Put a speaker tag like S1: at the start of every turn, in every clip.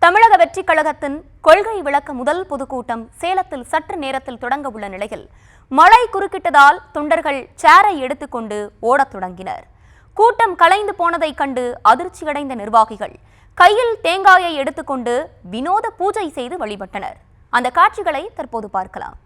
S1: தமிழக வெற்றிக் கழகத்தின் கொள்கை விளக்க முதல் பொதுக்கூட்டம் சேலத்தில் சற்று நேரத்தில் தொடங்க உள்ள நிலையில் மழை குறுக்கிட்டதால் தொண்டர்கள் சேரை எடுத்துக்கொண்டு ஓடத் தொடங்கினர். கூட்டம் கலைந்து போனதைக் கண்டு அதிர்ச்சியடைந்த நிர்வாகிகள் கையில் தேங்காயை எடுத்துக்கொண்டு வினோத பூஜை செய்து வழிபட்டனர். அந்த காட்சிகளை தற்போது பார்க்கலாம்.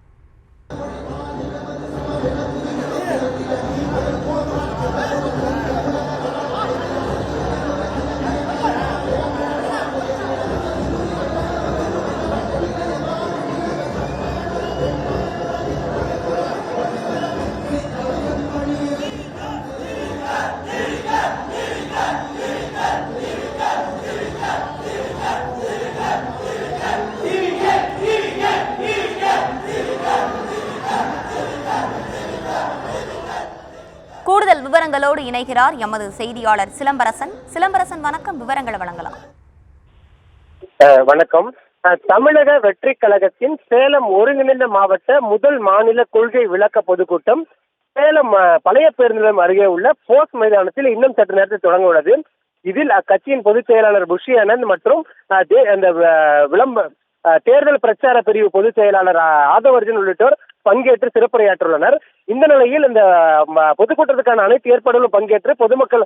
S1: கூடுதல் விவரங்களோடு இணைகிறார் எமது செய்தியாளர் சிலம்பரசன். சிலம்பரசன், வணக்கம். விவரங்களை வழங்கலாம்.
S2: வணக்கம். தமிழக வெற்றி கழகத்தின் சேலம் ஒருங்கிணைந்த மாவட்ட முதல் மாநில கொள்கை விளக்க பொதுக்கூட்டம் சேலம் பழைய பேருந்து நிலையம் அருகே உள்ள போஸ் மைதானத்தில் இன்னும் சற்று நேரத்தில் தொடங்க உள்ளது. இதில் அக்கட்சியின் பொதுச் செயலாளர் புஷி ஆனந்த் மற்றும் தேர்தல் பிரச்சார பிரிவு பொதுச் செயலாளர் ஆதவர்ஜன் உள்ளிட்டோர் பங்கேற்று சிறப்புரையாற்றுள்ளனர். இந்த நிலையில் இந்த பொதுக்கூட்டத்துக்கான அனைத்து ஏற்பாடுகளும் பங்கேற்று பொதுமக்கள்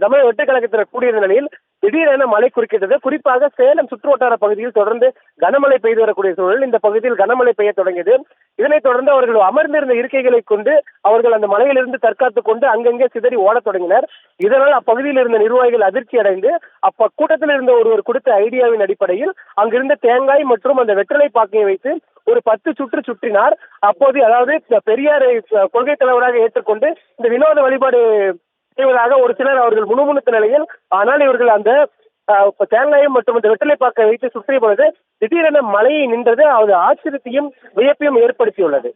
S2: தமிழக வெற்றி கழகத்தினர் கூடிய நிலையில் திடீரென மழை குறுக்கிட்டது. குறிப்பாக சேலம் சுற்றுவட்டார பகுதியில் தொடர்ந்து கனமழை பெய்து வரக்கூடிய சூழலில் இந்த பகுதியில் கனமழை பெய்ய தொடங்கியது. இதனைத் தொடர்ந்து அவர்கள் அமர்ந்திருந்த இருக்கைகளை கொண்டு அவர்கள் அந்த மழையிலிருந்து தற்காத்துக் கொண்டு அங்கங்கே சிதறி ஓடத் தொடங்கினர். இதனால் அப்பகுதியில் இருந்த நிர்வாகிகள் அதிர்ச்சி அடைந்து கூட்டத்தில் இருந்த ஒருவர் கொடுத்த ஐடியாவின் அடிப்படையில் அங்கிருந்த தேங்காய் மற்றும் அந்த வெற்றிலை பாக்கையை வைத்து ஒரு 10 சுற்று சுற்றினார். அப்போது அதாவது பெரியாரை கொள்கை தலைவராக ஏற்றுக்கொண்டு இந்த வினோத வழிபாடு செய்வதாக ஒரு சிலர் அவர்கள் முணுமுணுத்த நிலையில், ஆனால் இவர்கள் அந்த தேங்காயும் மற்றும் அந்த வெற்றிலை பாக்கை வைத்து சுற்றிய பொழுது திடீரென மழையை நின்றது. அது ஆச்சரியத்தையும் வியப்பையும் ஏற்படுத்தியுள்ளது.